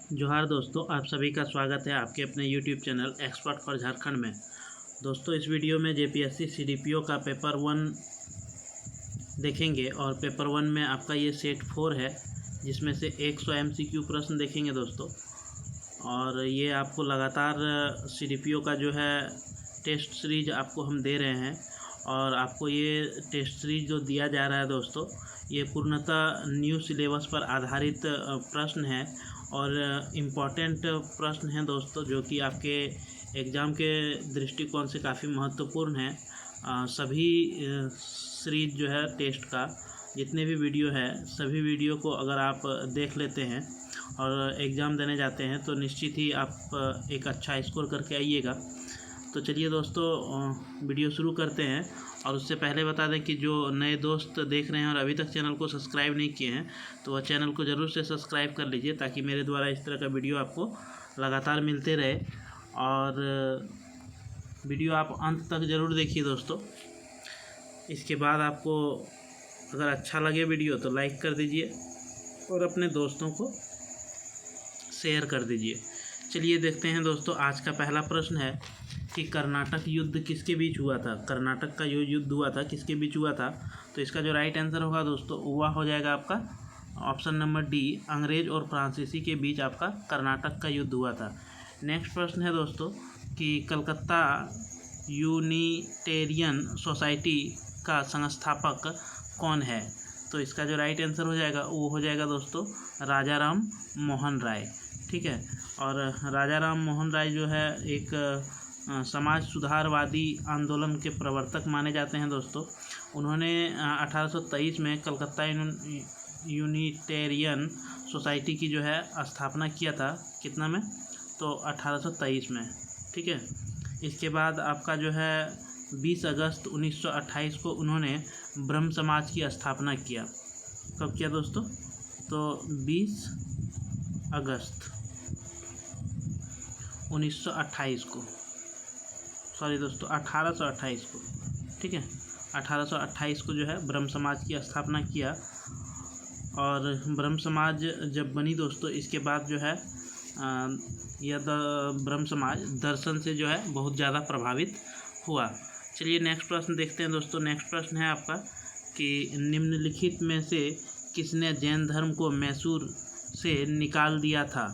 जोहार दोस्तों, आप सभी का स्वागत है आपके अपने YouTube channel expert for Jharkhand में। दोस्तों, इस वीडियो में जेपीएससी सीडीपीओ का पेपर 1 देखेंगे और पेपर 1 में आपका ये सेट 4 है, जिसमें से 100 एमसीक्यू प्रश्न देखेंगे दोस्तों। और ये आपको लगातार सीडीपीओ का जो है टेस्ट सीरीज आपको हम दे रहे हैं। और आपको ये टेस्ट सीरीज जो दिया जा रहा है दोस्तों, ये पूर्णतः न्यू सिलेबस पर आधारित प्रश्न है और इम्पॉर्टेंट प्रश्न हैं दोस्तों, जो कि आपके एग्ज़ाम के दृष्टिकोण से काफ़ी महत्वपूर्ण है। सभी सीरीज जो है टेस्ट का जितने भी वीडियो है, सभी वीडियो को अगर आप देख लेते हैं और एग्ज़ाम देने जाते हैं तो निश्चित ही आप एक अच्छा स्कोर करके आइएगा। तो चलिए दोस्तों, वीडियो शुरू करते हैं। और उससे पहले बता दें कि जो नए दोस्त देख रहे हैं और अभी तक चैनल को सब्सक्राइब नहीं किए हैं तो वह चैनल को ज़रूर से सब्सक्राइब कर लीजिए, ताकि मेरे द्वारा इस तरह का वीडियो आपको लगातार मिलते रहे। और वीडियो आप अंत तक ज़रूर देखिए दोस्तों। इसके बाद आपको अगर अच्छा लगे वीडियो तो लाइक कर दीजिए और अपने दोस्तों को शेयर कर दीजिए। चलिए देखते हैं दोस्तों, आज का पहला प्रश्न है कि कर्नाटक युद्ध किसके बीच हुआ था। कर्नाटक का जो युद्ध हुआ था किसके बीच हुआ था, तो इसका जो राइट आंसर होगा दोस्तों वह हो जाएगा आपका ऑप्शन नंबर डी, अंग्रेज और फ्रांसीसी के बीच आपका कर्नाटक का युद्ध हुआ था। नेक्स्ट प्रश्न है दोस्तों कि कलकत्ता यूनिटेरियन सोसाइटी का संस्थापक कौन है, तो इसका जो राइट आंसर हो जाएगा वो हो जाएगा दोस्तों राजा राम मोहन राय। ठीक है, और राजा राम मोहन राय जो है एक समाज सुधारवादी आंदोलन के प्रवर्तक माने जाते हैं दोस्तों। उन्होंने 1823 में कलकत्ता यूनिटेरियन सोसाइटी की जो है स्थापना किया था। कितना में, तो 1823 में। ठीक है, इसके बाद आपका जो है 20 अगस्त 1928 को उन्होंने ब्रह्म समाज की स्थापना किया। कब किया दोस्तों, तो 20 अगस्त 1928 को, सॉरी दोस्तों 1828 को। ठीक है, 1828 को जो है ब्रह्म समाज की स्थापना किया। और ब्रह्म समाज जब बनी दोस्तों, इसके बाद जो है यह ब्रह्म समाज दर्शन से जो है बहुत ज़्यादा प्रभावित हुआ। चलिए नेक्स्ट प्रश्न देखते हैं दोस्तों। नेक्स्ट प्रश्न है आपका कि निम्नलिखित में से किसने जैन धर्म को मैसूर से निकाल दिया था,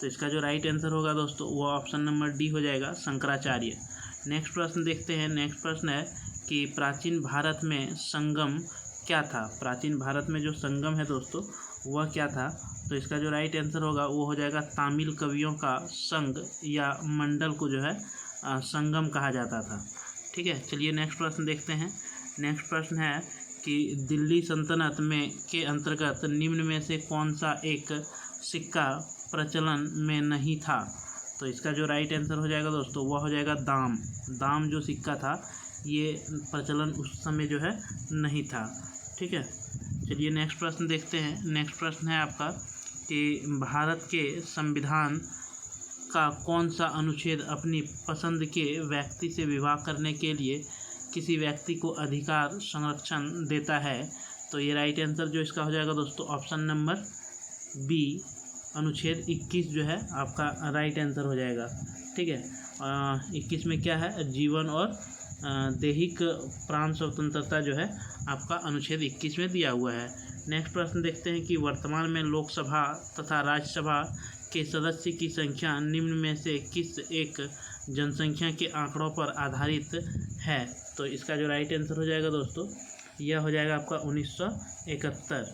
तो इसका जो राइट आंसर होगा दोस्तों वो ऑप्शन नंबर डी हो जाएगा, शंकराचार्य। नेक्स्ट प्रश्न देखते हैं। नेक्स्ट प्रश्न है कि प्राचीन भारत में संगम क्या था। प्राचीन भारत में जो संगम है दोस्तों वह क्या था, तो इसका जो राइट आंसर होगा वो हो जाएगा तमिल कवियों का संघ या मंडल को जो है संगम कहा जाता था। ठीक है, चलिए नेक्स्ट प्रश्न देखते हैं। नेक्स्ट प्रश्न है कि दिल्ली सल्तनत में के अंतर्गत निम्न में से कौन सा एक सिक्का प्रचलन में नहीं था, तो इसका जो राइट आंसर हो जाएगा दोस्तों वह हो जाएगा दाम। दाम जो सिक्का था ये प्रचलन उस समय जो है नहीं था। ठीक है, चलिए नेक्स्ट प्रश्न देखते हैं। नेक्स्ट प्रश्न है आपका कि भारत के संविधान का कौन सा अनुच्छेद अपनी पसंद के व्यक्ति से विवाह करने के लिए किसी व्यक्ति को अधिकार संरक्षण देता है, तो ये राइट आंसर जो इसका हो जाएगा दोस्तों ऑप्शन नंबर बी, अनुच्छेद 21 जो है आपका राइट आंसर हो जाएगा। ठीक है, 21 में क्या है, जीवन और दैहिक प्राण स्वतंत्रता जो है आपका अनुच्छेद 21 में दिया हुआ है। नेक्स्ट प्रश्न देखते हैं कि वर्तमान में लोकसभा तथा राज्यसभा के सदस्य की संख्या निम्न में से किस एक जनसंख्या के आंकड़ों पर आधारित है, तो इसका जो राइट आंसर हो जाएगा दोस्तों यह हो जाएगा आपका 1971।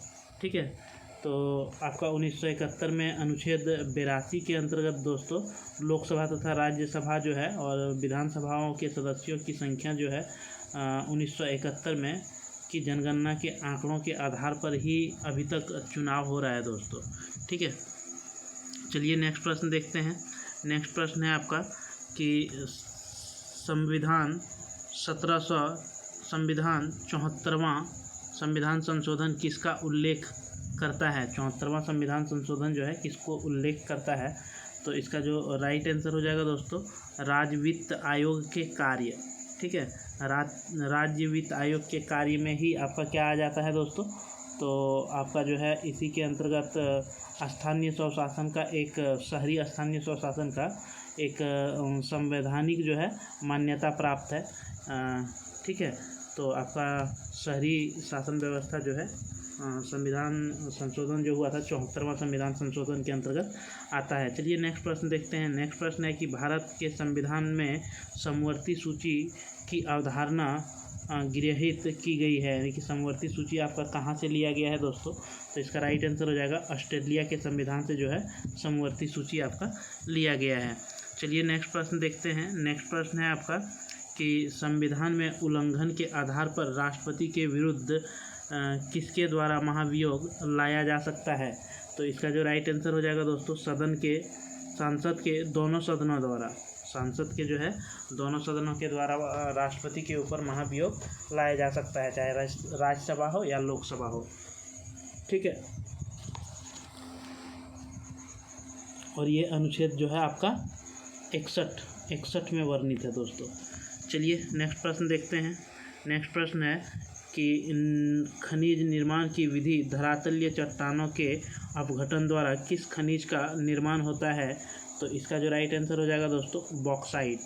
ठीक है, तो आपका 1971 में अनुच्छेद 82 के अंतर्गत दोस्तों लोकसभा तथा राज्यसभा जो है और विधानसभाओं के सदस्यों की संख्या जो है 1971 में की जनगणना के आंकड़ों के आधार पर ही अभी तक चुनाव हो रहा है दोस्तों। ठीक है, चलिए नेक्स्ट प्रश्न देखते हैं। नेक्स्ट प्रश्न है आपका कि संविधान 74वां संविधान संशोधन किसका उल्लेख करता है। 74वां संविधान संशोधन जो है किसको उल्लेख करता है, तो इसका जो राइट आंसर हो जाएगा दोस्तों राज्य वित्त आयोग के कार्य। ठीक है, राज्य वित्त आयोग के कार्य में ही आपका क्या आ जाता है दोस्तों, तो आपका जो है इसी के अंतर्गत स्थानीय स्वशासन का एक शहरी स्थानीय स्वशासन का एक संवैधानिक जो है मान्यता प्राप्त है। ठीक है, तो आपका शहरी शासन व्यवस्था जो है संविधान संशोधन जो हुआ था 74वां संविधान संशोधन के अंतर्गत आता है। चलिए नेक्स्ट प्रश्न देखते हैं। नेक्स्ट प्रश्न है कि भारत के संविधान में समवर्ती सूची की अवधारणा गृहीत की गई है, यानी कि समवर्ती सूची आपका कहाँ से लिया गया है दोस्तों? तो इसका राइट आंसर हो जाएगा ऑस्ट्रेलिया के संविधान से जो है समवर्ती सूची आपका लिया गया है। चलिए नेक्स्ट प्रश्न देखते हैं। नेक्स्ट प्रश्न है आपका कि संविधान में उल्लंघन के आधार पर राष्ट्रपति के विरुद्ध किसके द्वारा महाभियोग लाया जा सकता है? तो इसका जो राइट आंसर हो जाएगा दोस्तों सांसद के दोनों सदनों द्वारा, सांसद के जो है दोनों सदनों के द्वारा राष्ट्रपति के ऊपर महाभियोग लाया जा सकता है, चाहे राज्यसभा हो या लोकसभा हो। ठीक है, और ये अनुच्छेद जो है आपका 61 में वर्णित है दोस्तों। चलिए नेक्स्ट प्रश्न देखते हैं। नेक्स्ट प्रश्न है कि खनिज निर्माण की विधि धरातलीय चट्टानों के अपघटन द्वारा किस खनिज का निर्माण होता है? तो इसका जो राइट आंसर हो जाएगा दोस्तों बॉक्साइट।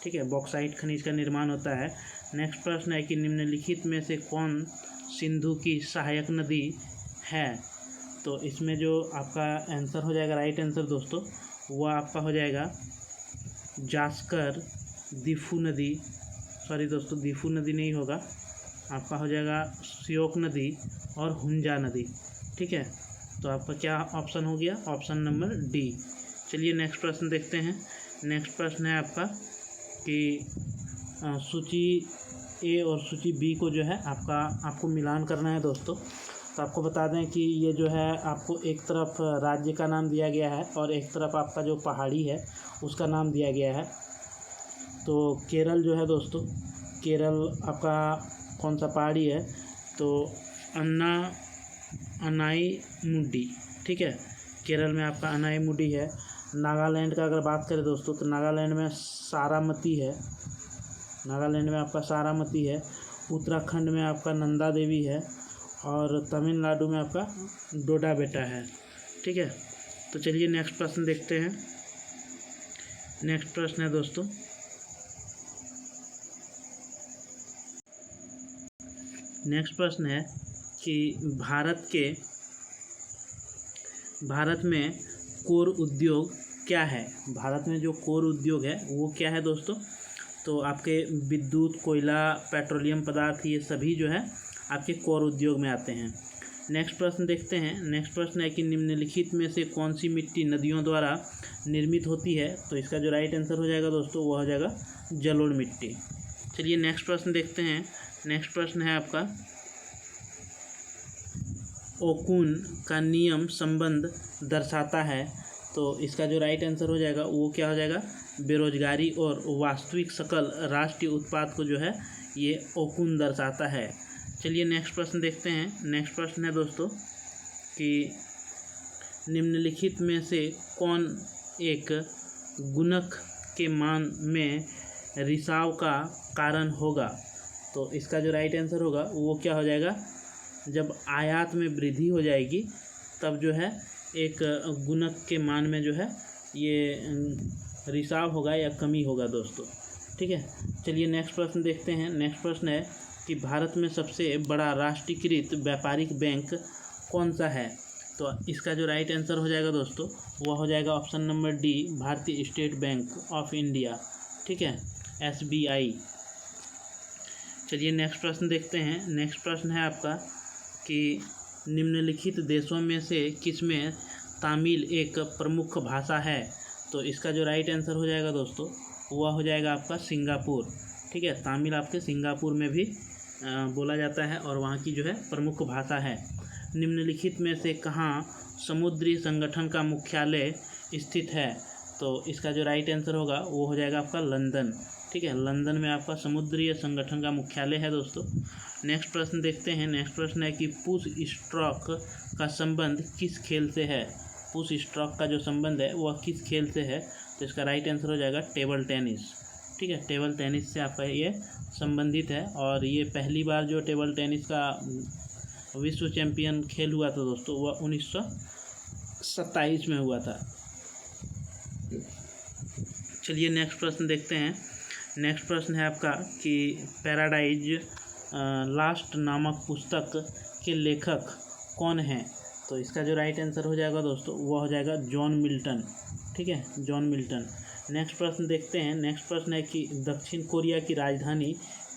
ठीक है, बॉक्साइट खनिज का निर्माण होता है। नेक्स्ट प्रश्न है कि निम्नलिखित में से कौन सिंधु की सहायक नदी है? तो इसमें जो आपका आंसर हो जाएगा राइट आंसर दोस्तों वह आपका हो जाएगा जास्कर, दीफू नदी, सॉरी दोस्तों दीफू नदी नहीं होगा, आपका हो जाएगा श्योक नदी और हुंजा नदी। ठीक है, तो आपका क्या ऑप्शन हो गया? Option number D. चलिए नेक्स्ट प्रश्न देखते हैं। नेक्स्ट प्रश्न है आपका कि सूची ए और सूची बी को जो है आपको मिलान करना है दोस्तों। तो आपको बता दें कि ये जो है आपको एक तरफ राज्य का नाम दिया गया है और एक तरफ आपका जो पहाड़ी है उसका नाम दिया गया है। तो केरल जो है दोस्तों, केरल आपका कौन सा पहाड़ी है? तो अनाईमुडी। ठीक है, केरल में आपका अनाईमुडी है। नागालैंड का अगर बात करें दोस्तों तो नागालैंड में सारामती है, नागालैंड में आपका सारामती है। उत्तराखंड में आपका नंदा देवी है और तमिलनाडु में आपका डोडा बेटा है। ठीक है, तो चलिए नेक्स्ट प्रश्न देखते हैं। नेक्स्ट प्रश्न है दोस्तों नेक्स्ट प्रश्न है कि भारत में कोर उद्योग क्या है? भारत में जो कोर उद्योग है वो क्या है दोस्तों? तो आपके विद्युत, कोयला, पेट्रोलियम पदार्थ ये सभी जो है आपके कोर उद्योग में आते हैं। नेक्स्ट प्रश्न देखते हैं। नेक्स्ट प्रश्न है कि निम्नलिखित में से कौन सी मिट्टी नदियों द्वारा निर्मित होती है? तो इसका जो राइट आंसर हो जाएगा दोस्तों वह हो जाएगा जलोढ़ मिट्टी। चलिए नेक्स्ट प्रश्न देखते हैं। नेक्स्ट प्रश्न है आपका ओकुन का नियम संबंध दर्शाता है। तो इसका जो राइट आंसर हो जाएगा वो क्या हो जाएगा? बेरोजगारी और वास्तविक सकल राष्ट्रीय उत्पाद को जो है ये ओकुन दर्शाता है। चलिए नेक्स्ट प्रश्न देखते हैं। नेक्स्ट प्रश्न है दोस्तों कि निम्नलिखित में से कौन एक गुणक के मान में रिसाव का कारण होगा? तो इसका जो राइट आंसर होगा वो क्या हो जाएगा? जब आयात में वृद्धि हो जाएगी तब जो है एक गुणक के मान में जो है ये रिसाव होगा या कमी होगा दोस्तों। ठीक है, चलिए नेक्स्ट प्रश्न देखते हैं। नेक्स्ट प्रश्न है कि भारत में सबसे बड़ा राष्ट्रीयकृत व्यापारिक बैंक कौन सा है? तो इसका जो राइट आंसर हो जाएगा दोस्तों वह हो जाएगा ऑप्शन नंबर डी, भारतीय स्टेट बैंक ऑफ इंडिया। ठीक है, SBI। चलिए नेक्स्ट प्रश्न देखते हैं। नेक्स्ट प्रश्न है आपका कि निम्नलिखित देशों में से किसमें तमिल एक प्रमुख भाषा है? तो इसका जो राइट आंसर हो जाएगा दोस्तों वह हो जाएगा आपका सिंगापुर। ठीक है, तमिल आपके सिंगापुर में भी बोला जाता है और वहाँ की जो है प्रमुख भाषा है। निम्नलिखित में से कहाँ समुद्री संगठन का मुख्यालय स्थित है? तो इसका जो राइट आंसर होगा वो हो जाएगा आपका लंदन। ठीक है, लंदन में आपका समुद्री संगठन का मुख्यालय है दोस्तों। नेक्स्ट प्रश्न देखते हैं। नेक्स्ट प्रश्न है कि पुश स्ट्रोक का संबंध किस खेल से है? पुश स्ट्रोक का जो संबंध है वह किस खेल से है? तो इसका राइट आंसर हो जाएगा टेबल टेनिस। ठीक है, टेबल टेनिस से आपका ये संबंधित है और ये पहली बार जो टेबल टेनिस का विश्व चैंपियन खेल हुआ था दोस्तों वह 1927 में हुआ था। चलिए नेक्स्ट प्रश्न देखते हैं। नेक्स्ट प्रश्न है आपका कि पैराडाइज लास्ट नामक पुस्तक के लेखक कौन हैं? तो इसका जो राइट आंसर हो जाएगा दोस्तों वह हो जाएगा जॉन मिल्टन। ठीक है, जॉन मिल्टन। नेक्स्ट प्रश्न देखते हैं। नेक्स्ट प्रश्न है कि दक्षिण कोरिया की राजधानी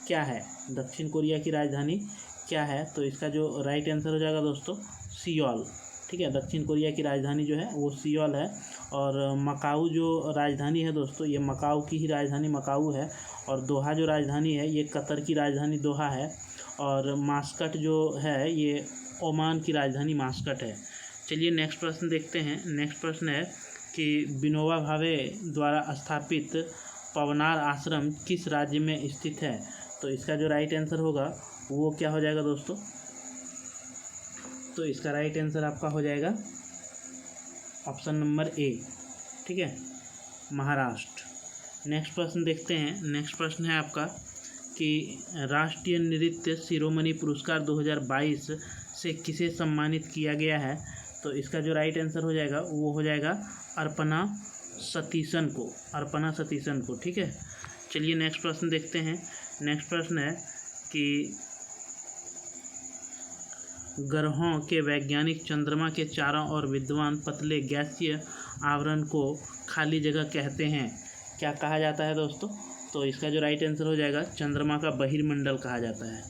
क्या है? दक्षिण कोरिया की राजधानी क्या है? तो इसका जो राइट आंसर हो जाएगा दोस्तों सियोल। ठीक है, दक्षिण कोरिया की राजधानी जो है वो सियोल है। और मकाऊ जो राजधानी है दोस्तों, ये मकाऊ की ही राजधानी मकाऊ है। और दोहा जो राजधानी है ये कतर की राजधानी दोहा है। और मास्कट जो है ये ओमान की राजधानी मास्कट है। चलिए नेक्स्ट प्रश्न देखते हैं। नेक्स्ट प्रश्न है कि विनोबा भावे द्वारा स्थापित पवनार आश्रम किस राज्य में स्थित है? तो इसका जो राइट आंसर होगा वो क्या हो जाएगा दोस्तों? तो इसका राइट आंसर आपका हो जाएगा ऑप्शन नंबर ए। ठीक है, महाराष्ट्र। नेक्स्ट प्रश्न देखते हैं। नेक्स्ट प्रश्न है आपका कि राष्ट्रीय नृत्य शिरोमणि पुरस्कार 2022 से किसे सम्मानित किया गया है? तो इसका जो राइट आंसर हो जाएगा वो हो जाएगा अर्पणा सतीशन को। अर्पणा सतीशन को। ठीक है, चलिए नेक्स्ट प्रश्न देखते हैं। नेक्स्ट प्रश्न है कि ग्रहों के वैज्ञानिक चंद्रमा के चारों ओर विद्यमान पतले गैसीय आवरण को खाली जगह कहते हैं। क्या कहा जाता है दोस्तों? तो इसका जो राइट आंसर हो जाएगा चंद्रमा का बहिर्मंडल कहा जाता है।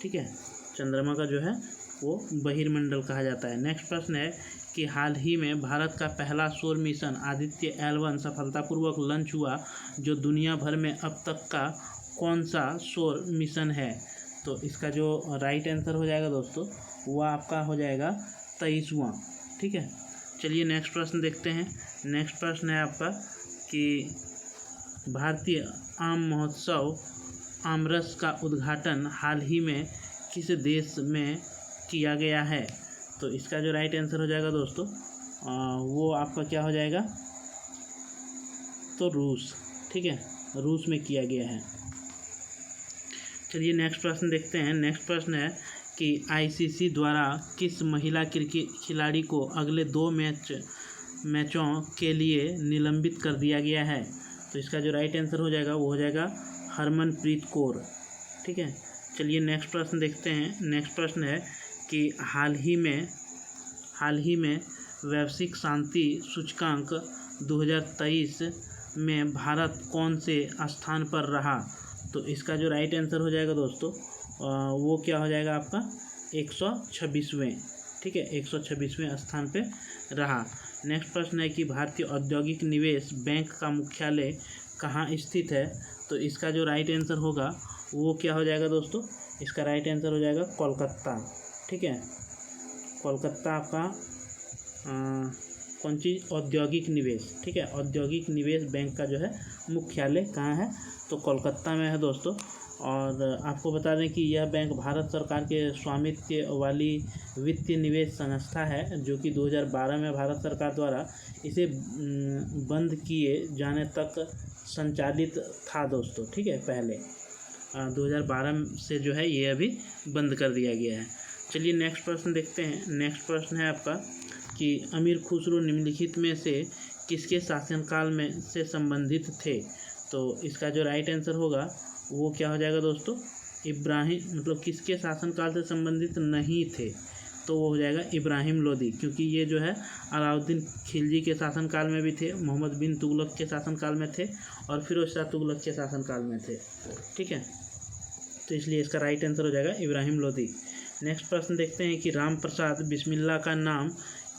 ठीक है, चंद्रमा का जो है वो बहिर्मंडल कहा जाता है। नेक्स्ट प्रश्न है कि हाल ही में भारत का पहला सौर मिशन आदित्य L1 सफलतापूर्वक लॉन्च हुआ, जो दुनिया भर में अब तक का कौन सा सौर मिशन है? तो इसका जो राइट आंसर हो जाएगा दोस्तों वह आपका हो जाएगा 23वां। ठीक है, चलिए नेक्स्ट प्रश्न देखते हैं। नेक्स्ट प्रश्न है आपका कि भारतीय आम महोत्सव आमरस का उद्घाटन हाल ही में किस देश में किया गया है? तो इसका जो राइट आंसर हो जाएगा दोस्तों वो आपका क्या हो जाएगा? तो रूस। ठीक है, रूस में किया गया है। चलिए नेक्स्ट प्रश्न देखते हैं। नेक्स्ट प्रश्न है कि ICC द्वारा किस महिला क्रिकेट खिलाड़ी को अगले 2 मैचों के लिए निलंबित कर दिया गया है? तो इसका जो राइट आंसर हो जाएगा वो हो जाएगा हरमनप्रीत कौर। ठीक है, चलिए नेक्स्ट प्रश्न देखते हैं। नेक्स्ट प्रश्न है कि हाल ही में वैश्विक शांति सूचकांक 2023 में भारत कौन से स्थान पर रहा? तो इसका जो राइट आंसर हो जाएगा दोस्तों वो क्या हो जाएगा आपका 126वें। ठीक है, 126वें स्थान पे रहा। नेक्स्ट प्रश्न है कि भारतीय औद्योगिक निवेश बैंक का मुख्यालय कहाँ स्थित है? तो इसका जो राइट आंसर होगा वो क्या हो जाएगा दोस्तों? इसका राइट आंसर हो जाएगा कोलकाता। ठीक है, कोलकाता आपका कौन चीज़? औद्योगिक निवेश। ठीक है, औद्योगिक निवेश बैंक का जो है मुख्यालय कहाँ है? तो कोलकाता में है दोस्तों। और आपको बता दें कि यह बैंक भारत सरकार के स्वामित्व वाली वित्तीय निवेश संस्था है, जो कि 2012 में भारत सरकार द्वारा इसे बंद किए जाने तक संचालित था दोस्तों। ठीक है, पहले 2012 से जो है ये अभी बंद कर दिया गया है। चलिए नेक्स्ट प्रश्न देखते हैं। नेक्स्ट प्रश्न है आपका कि अमीर खुसरो निम्नलिखित में से किसके शासनकाल में से संबंधित थे? तो इसका जो राइट आंसर होगा वो क्या हो जाएगा दोस्तों? इब्राहिम, मतलब किसके शासनकाल से संबंधित नहीं थे? तो वो हो जाएगा इब्राहिम लोदी, क्योंकि ये जो है अलाउद्दीन खिलजी के शासनकाल में भी थे, मोहम्मद बिन तुगलक के शासनकाल में थे और फिरोज शाह तुगलक के शासनकाल में थे। ठीक है, तो इसलिए इसका राइट आंसर हो जाएगा इब्राहिम लोदी। नेक्स्ट प्रश्न देखते हैं कि राम प्रसाद बिस्मिल्ला का नाम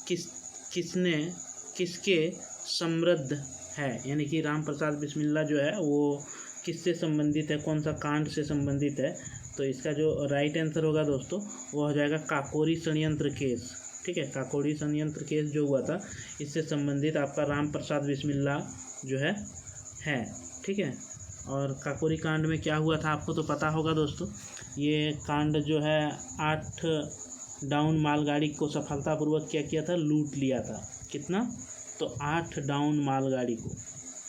किसके समृद्ध है? यानी कि राम प्रसाद बिस्मिल्ला जो है वो किससे संबंधित है, कौन सा कांड से संबंधित है? तो इसका जो राइट आंसर होगा दोस्तों वो हो जाएगा काकोरी षड्यंत्र केस। ठीक है, काकोरी षड्यंत्र केस जो हुआ था इससे संबंधित आपका राम प्रसाद बिस्मिल्ला जो है। ठीक है, और काकोरी कांड में क्या हुआ था आपको तो पता होगा दोस्तों। ये कांड जो है 8 डाउन मालगाड़ी को सफलतापूर्वक क्या किया था? लूट लिया था। कितना? तो 8 डाउन मालगाड़ी को।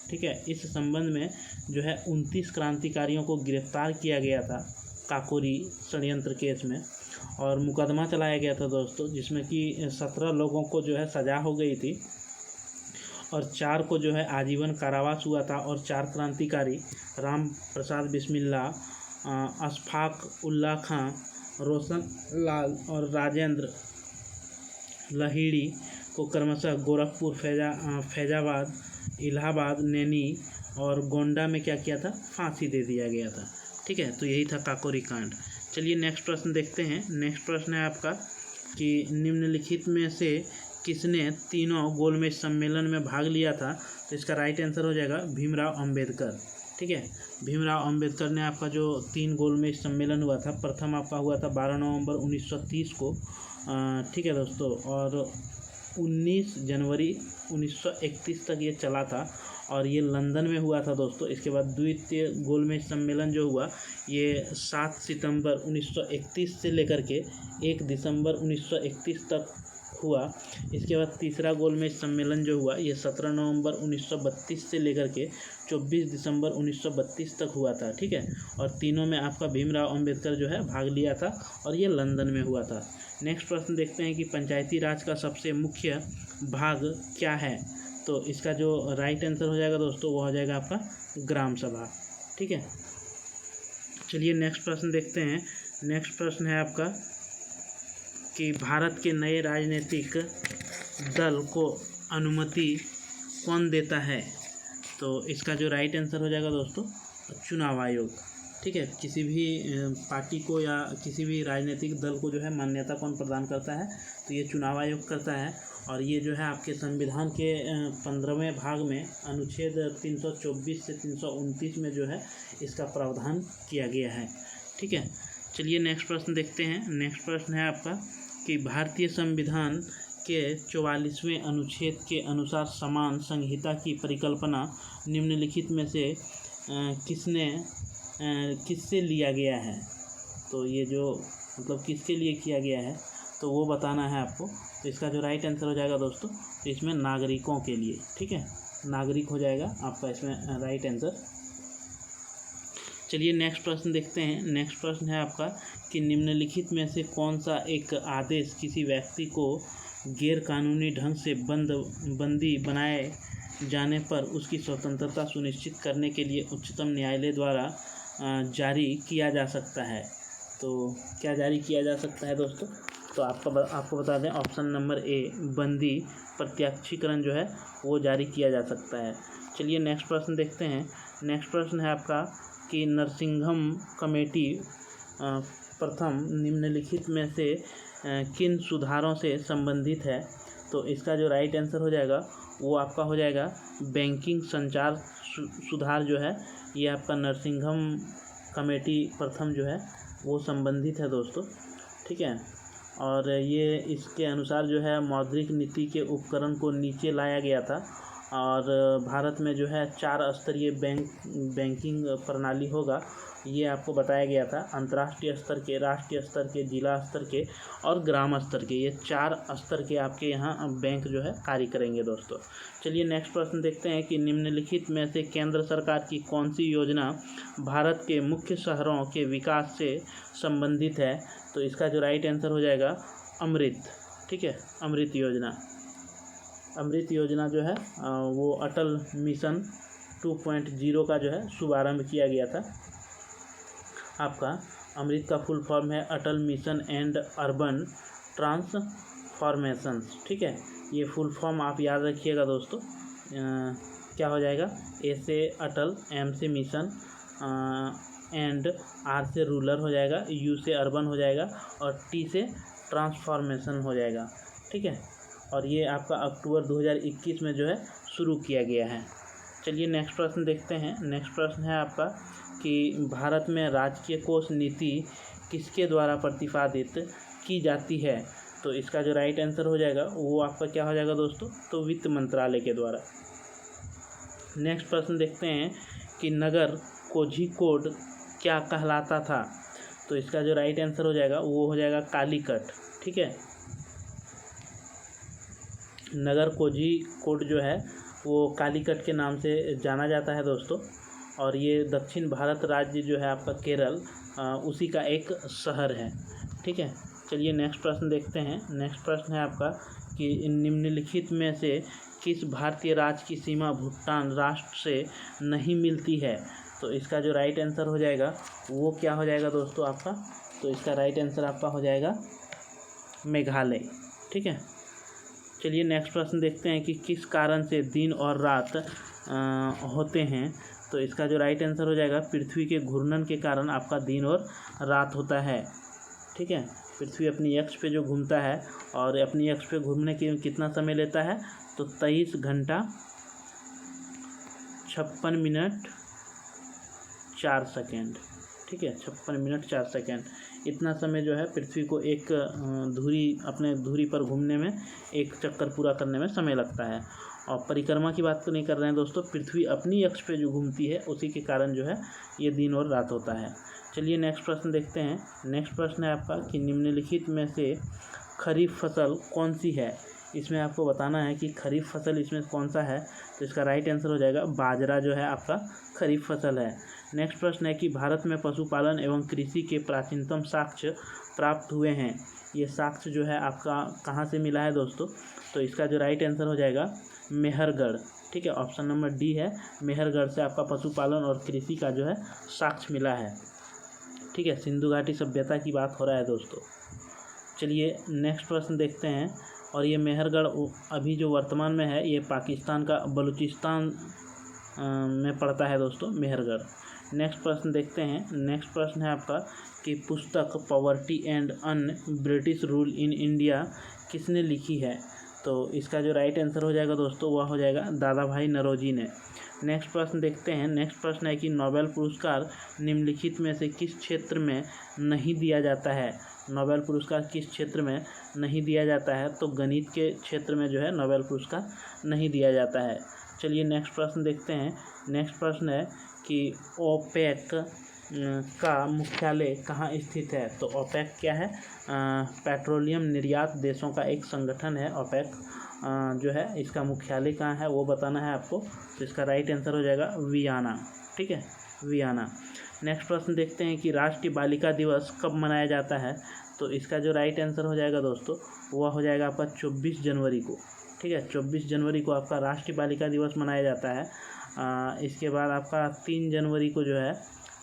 ठीक है, इस संबंध में जो है 29 क्रांतिकारियों को गिरफ्तार किया गया था काकोरी षड्यंत्र केस में। और मुकदमा चलाया गया था दोस्तों, जिसमें कि 17 लोगों को जो है सज़ा हो गई थी और 4 को जो है आजीवन कारावास हुआ था। और 4 क्रांतिकारी राम प्रसाद बिस्मिल्ला, अशफाक उल्ला खां, रोशन लाल और राजेंद्र लाहिड़ी को क्रमशः गोरखपुर, फैजाबाद, इलाहाबाद, नैनी और गोंडा में क्या किया था, फांसी दे दिया गया था। ठीक है, तो यही था काकोरी कांड। चलिए नेक्स्ट प्रश्न देखते हैं। नेक्स्ट प्रश्न है आपका कि निम्नलिखित में से किसने तीनों गोलमेज सम्मेलन में भाग लिया था। तो इसका राइट आंसर हो जाएगा भीमराव अंबेडकर। ठीक है, भीमराव अंबेडकर ने आपका जो 3 गोलमेज सम्मेलन हुआ था, प्रथम आपका हुआ था 12 नवंबर 1930 को, ठीक है दोस्तों, और 19 जनवरी 1931 तक ये चला था और ये लंदन में हुआ था दोस्तों। इसके बाद द्वितीय गोलमेज सम्मेलन जो हुआ ये 7 सितंबर 1931 से लेकर के 1 दिसंबर 1931 तक हुआ। इसके बाद तीसरा गोलमेज सम्मेलन जो हुआ ये 17 नवंबर 1932 से लेकर के 24 दिसंबर 1932 तक हुआ था। ठीक है, और तीनों में आपका भीमराव अंबेडकर जो है भाग लिया था और ये लंदन में हुआ था। नेक्स्ट प्रश्न देखते हैं कि पंचायती राज का सबसे मुख्य भाग क्या है। तो इसका जो राइट आंसर हो जाएगा दोस्तों वो हो जाएगा आपका ग्राम सभा। ठीक है, चलिए नेक्स्ट प्रश्न देखते हैं। नेक्स्ट प्रश्न है आपका कि भारत के नए राजनीतिक दल को अनुमति कौन देता है। तो इसका जो राइट आंसर हो जाएगा दोस्तों चुनाव आयोग। ठीक है, किसी भी पार्टी को या किसी भी राजनीतिक दल को जो है मान्यता कौन प्रदान करता है, तो ये चुनाव आयोग करता है। और ये जो है आपके संविधान के 15वें भाग में अनुच्छेद 324 से 329 में जो है इसका प्रावधान किया गया है। ठीक है, चलिए नेक्स्ट प्रश्न देखते हैं। नेक्स्ट प्रश्न है आपका कि भारतीय संविधान के 44वें अनुच्छेद के अनुसार समान संहिता की परिकल्पना निम्नलिखित में से किससे लिया गया है। तो ये जो मतलब किसके लिए किया गया है तो वो बताना है आपको। तो इसका जो राइट आंसर हो जाएगा दोस्तों तो इसमें नागरिकों के लिए। ठीक है, नागरिक हो जाएगा आपका इसमें राइट आंसर। चलिए नेक्स्ट प्रश्न देखते हैं। नेक्स्ट प्रश्न है आपका कि निम्नलिखित में से कौन सा एक आदेश किसी व्यक्ति को गैर कानूनी ढंग से बंदी बनाए जाने पर उसकी स्वतंत्रता सुनिश्चित करने के लिए उच्चतम न्यायालय द्वारा जारी किया जा सकता है। तो क्या जारी किया जा सकता है दोस्तों, तो आपको बता दें ऑप्शन नंबर ए बंदी प्रत्यक्षीकरण जो है वो जारी किया जा सकता है। चलिए नेक्स्ट प्रश्न देखते हैं। नेक्स्ट प्रश्न है आपका कि नरसिंघम कमेटी प्रथम निम्नलिखित में से किन सुधारों से संबंधित है। तो इसका जो राइट आंसर हो जाएगा वो आपका हो जाएगा बैंकिंग संचार सुधार जो है ये आपका नरसिंघम कमेटी प्रथम जो है वो संबंधित है दोस्तों। ठीक है, और ये इसके अनुसार जो है मौद्रिक नीति के उपकरण को नीचे लाया गया था और भारत में जो है 4 स्तरीय बैंकिंग प्रणाली होगा ये आपको बताया गया था। अंतर्राष्ट्रीय स्तर के, राष्ट्रीय स्तर के, जिला स्तर के और ग्राम स्तर के, ये 4 स्तर के आपके यहाँ बैंक जो है कार्य करेंगे दोस्तों। चलिए नेक्स्ट प्रश्न देखते हैं कि निम्नलिखित में से केंद्र सरकार की कौन सी योजना भारत के मुख्य शहरों के विकास से संबंधित है। तो इसका जो राइट आंसर हो जाएगा अमृत। ठीक है, अमृत योजना। अमृत योजना जो है वो अटल मिशन 2.0 का जो है शुभारंभ किया गया था। आपका अमृत का फुल फॉर्म है अटल मिशन एंड अर्बन ट्रांसफॉर्मेशन। ठीक है, ये फुल फॉर्म आप याद रखिएगा दोस्तों। क्या हो जाएगा, ए से अटल, एम से मिशन, एंड आर से रूरल हो जाएगा, यू से अर्बन हो जाएगा और टी से ट्रांसफॉर्मेशन हो जाएगा। ठीक है, और ये आपका अक्टूबर 2021 में जो है शुरू किया गया है। चलिए नेक्स्ट प्रश्न देखते हैं। नेक्स्ट प्रश्न है आपका कि भारत में राजकीय कोष नीति किसके द्वारा प्रतिपादित की जाती है। तो इसका जो राइट आंसर हो जाएगा वो आपका क्या हो जाएगा दोस्तों, तो वित्त मंत्रालय के द्वारा। नेक्स्ट प्रश्न देखते हैं कि नगर कोझिकोड क्या कहलाता था। तो इसका जो राइट आंसर हो जाएगा वो हो जाएगा कालीकट। ठीक है, नगर कोझिकोड जो है वो कालीकट के नाम से जाना जाता है दोस्तों। और ये दक्षिण भारत राज्य जो है आपका केरल उसी का एक शहर है। ठीक है। चलिए नेक्स्ट प्रश्न देखते हैं। नेक्स्ट प्रश्न है आपका कि निम्नलिखित में से किस भारतीय राज्य की सीमा भूटान राष्ट्र से नहीं मिलती है? तो इसका जो राइट आंसर हो जाएगा वो क्या हो जाएगा दोस्तों आपका? तो इसका राइट आंसर आपका हो जाएगा मेघालय। ठीक है। चलिए नेक्स्ट प्रश्न देखते हैं कि किस कारण से दिन और रात होते हैं? तो इसका जो राइट आंसर हो जाएगा पृथ्वी के घूर्णन के कारण आपका दिन और रात होता है। ठीक है। पृथ्वी अपनी अक्ष पे जो घूमता है और अपनी अक्ष पे घूमने के कितना समय लेता है? तो 23 घंटा 56 मिनट 4 सेकेंड। ठीक है, 56 मिनट 4 सेकेंड इतना समय जो है पृथ्वी को एक अपने धुरी पर घूमने में, एक चक्कर पूरा करने में समय लगता है। और परिक्रमा की बात तो नहीं कर रहे हैं दोस्तों, पृथ्वी अपनी अक्ष पे जो घूमती है उसी के कारण जो है ये दिन और रात होता है। चलिए नेक्स्ट प्रश्न देखते हैं। नेक्स्ट प्रश्न है आपका कि निम्नलिखित में से खरीफ फसल कौन सी है? इसमें आपको बताना है कि खरीफ फसल इसमें कौन सा है। तो इसका राइट आंसर हो जाएगा बाजरा जो है आपका खरीफ फसल है। नेक्स्ट प्रश्न है कि भारत में पशुपालन एवं कृषि के प्राचीनतम साक्ष्य प्राप्त हुए हैं। ये साक्ष्य जो है आपका कहाँ से मिला है दोस्तों? तो इसका जो राइट आंसर हो जाएगा मेहरगढ़। ठीक है, ऑप्शन नंबर डी है, मेहरगढ़ से आपका पशुपालन और कृषि का जो है साक्ष्य मिला है। ठीक है, सिंधु घाटी सभ्यता की बात हो रहा है दोस्तों। चलिए नेक्स्ट प्रश्न देखते हैं। और ये मेहरगढ़ अभी जो वर्तमान में है ये पाकिस्तान का बलूचिस्तान में पड़ता है दोस्तों मेहरगढ़। नेक्स्ट प्रश्न देखते हैं। नेक्स्ट प्रश्न है आपका कि पुस्तक poverty and un British rule in India किसने लिखी है? तो इसका जो राइट आंसर हो जाएगा दोस्तों वह हो जाएगा दादा भाई नौरोजी ने। नेक्स्ट प्रश्न देखते हैं। नेक्स्ट प्रश्न है कि नोबेल पुरस्कार निम्नलिखित में से किस क्षेत्र में नहीं दिया जाता है? नोबेल पुरस्कार किस क्षेत्र में नहीं दिया जाता है? तो गणित के क्षेत्र में जो है नोबेल पुरस्कार नहीं दिया जाता है। चलिए नेक्स्ट प्रश्न देखते हैं। नेक्स्ट प्रश्न है कि ओपेक का मुख्यालय कहाँ स्थित है? तो ओपेक क्या है? पेट्रोलियम निर्यात देशों का एक संगठन है ओपेक जो है। इसका मुख्यालय कहाँ है वो बताना है आपको। तो इसका राइट आंसर हो जाएगा वियना। ठीक है, वियना। नेक्स्ट प्रश्न देखते हैं कि राष्ट्रीय बालिका दिवस कब मनाया जाता है? तो इसका जो राइट आंसर हो जाएगा दोस्तों वह हो जाएगा आपका 24 जनवरी को। ठीक है, 24 जनवरी को आपका राष्ट्रीय बालिका दिवस मनाया जाता है। इसके बाद आपका 3 जनवरी को जो है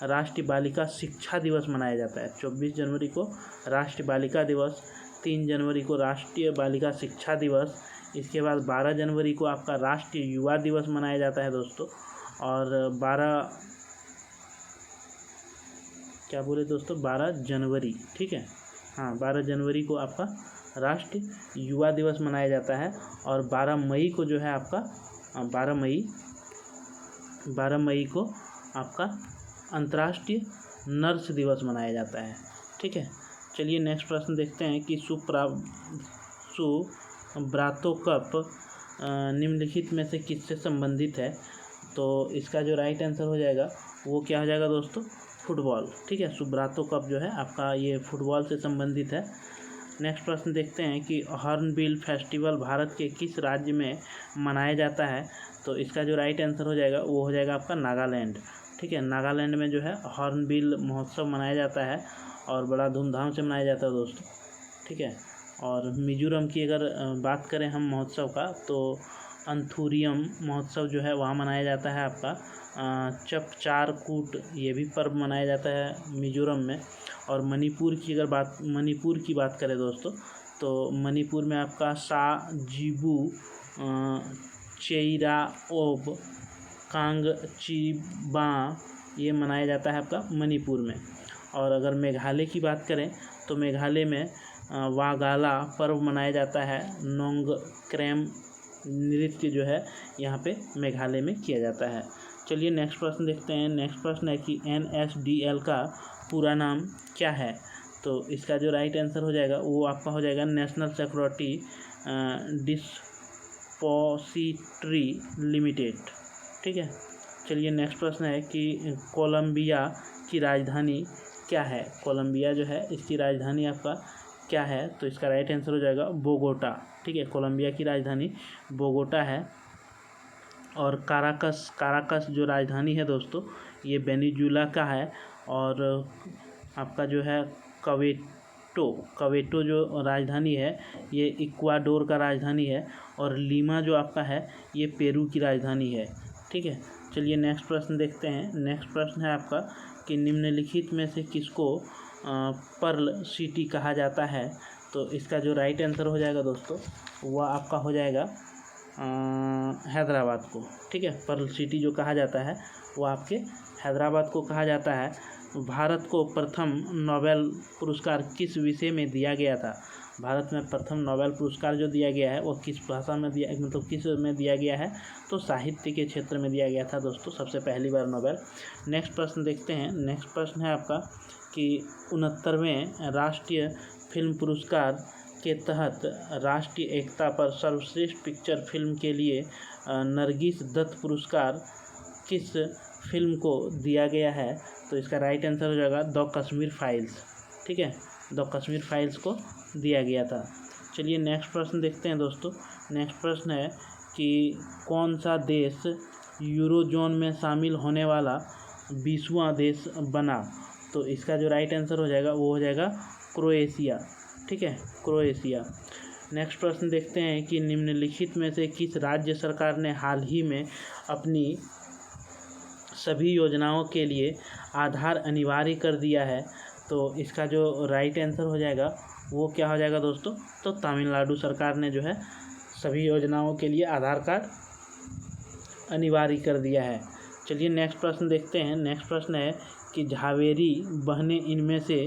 राष्ट्रीय बालिका शिक्षा दिवस मनाया जाता है। 24 जनवरी को राष्ट्रीय बालिका दिवस, 3 जनवरी को राष्ट्रीय बालिका शिक्षा दिवस, इसके बाद 12 जनवरी को आपका राष्ट्रीय युवा दिवस मनाया जाता है दोस्तों। और 12 जनवरी, ठीक है, हाँ 12 जनवरी को आपका राष्ट्रीय युवा दिवस मनाया जाता है। और 12 मई को जो है आपका 12 मई को आपका अंतर्राष्ट्रीय नर्स दिवस मनाया जाता है। ठीक है। चलिए नेक्स्ट प्रश्न देखते हैं कि सुब्रातो कप निम्नलिखित में से किससे संबंधित है? तो इसका जो राइट आंसर हो जाएगा वो क्या हो जाएगा दोस्तों? फुटबॉल। ठीक है, सुब्रातो कप जो है आपका ये फुटबॉल से संबंधित है। नेक्स्ट प्रश्न देखते हैं कि हॉर्नबिल फेस्टिवल भारत के किस राज्य में मनाया जाता है? तो इसका जो राइट आंसर हो जाएगा वो हो जाएगा आपका नागालैंड। ठीक है, नागालैंड में जो है हॉर्नबिल महोत्सव मनाया जाता है और बड़ा धूमधाम से मनाया जाता है दोस्तों। ठीक है। और मिजोरम की अगर बात करें हम महोत्सव का तो अंथुरियम महोत्सव जो है वहाँ मनाया जाता है आपका। चपचारकूट ये भी पर्व मनाया जाता है मिजोरम में। और मणिपुर की बात करें दोस्तों तो मणिपुर में आपका साजिबू चेइराओब कांगचीबा ये मनाया जाता है आपका मणिपुर में। और अगर मेघालय की बात करें तो मेघालय में वागाला पर्व मनाया जाता है। नोंगक्रेम नृत्य जो है यहाँ पे मेघालय में किया जाता है। चलिए नेक्स्ट प्रश्न देखते हैं। नेक्स्ट प्रश्न है कि NSDL का पूरा नाम क्या है? तो इसका जो राइट आंसर हो जाएगा वो आपका हो जाएगा नेशनल सिक्योरिटी डिस्पोजिटरी लिमिटेड। ठीक है। चलिए नेक्स्ट प्रश्न है कि कोलंबिया की राजधानी क्या है? कोलंबिया जो है इसकी राजधानी आपका क्या है? तो इसका राइट आंसर हो जाएगा बोगोटा। ठीक है, कोलंबिया की राजधानी बोगोटा है। और काराकस जो राजधानी है दोस्तों ये वेनेजुएला का है। और आपका जो है कवेटो जो राजधानी है ये इक्वाडोर का राजधानी है, और लीमा जो आपका है ये पेरू की राजधानी है। ठीक है, चलिए नेक्स्ट प्रश्न देखते हैं। नेक्स्ट प्रश्न है आपका कि निम्नलिखित में से किसको पर्ल सिटी कहा जाता है। तो इसका जो राइट आंसर हो जाएगा दोस्तों वह आपका हो जाएगा हैदराबाद को। ठीक है, पर्ल सिटी जो कहा जाता है वो आपके हैदराबाद को कहा जाता है। भारत को प्रथम नोबेल पुरस्कार किस विषय में दिया गया था। भारत में प्रथम नोबेल पुरस्कार जो दिया गया है वो किस भाषा में दिया, मतलब किस में दिया गया है, तो साहित्य के क्षेत्र में दिया गया था दोस्तों, सबसे पहली बार नोबेल। नेक्स्ट प्रश्न देखते हैं। नेक्स्ट प्रश्न है आपका कि 69वें राष्ट्रीय फिल्म पुरस्कार के तहत राष्ट्रीय एकता पर सर्वश्रेष्ठ पिक्चर फिल्म के लिए नरगिस दत्त पुरस्कार किस फिल्म को दिया गया है। तो इसका राइट आंसर हो जाएगा द कश्मीर फाइल्स। ठीक है, द कश्मीर फाइल्स को दिया गया था। चलिए नेक्स्ट प्रश्न देखते हैं दोस्तों। नेक्स्ट प्रश्न है कि कौन सा देश यूरोजोन में शामिल होने वाला 20वां देश बना। तो इसका जो राइट आंसर हो जाएगा वो हो जाएगा क्रोएशिया। ठीक है, क्रोएशिया। नेक्स्ट प्रश्न देखते हैं कि निम्नलिखित में से किस राज्य सरकार ने हाल ही में अपनी सभी योजनाओं के लिए आधार अनिवार्य कर दिया है। तो इसका जो राइट आंसर हो जाएगा वो क्या हो जाएगा दोस्तों, तो तमिलनाडु सरकार ने जो है सभी योजनाओं के लिए आधार कार्ड अनिवार्य कर दिया है। चलिए नेक्स्ट प्रश्न देखते हैं। नेक्स्ट प्रश्न है कि झावेरी बहनें इनमें से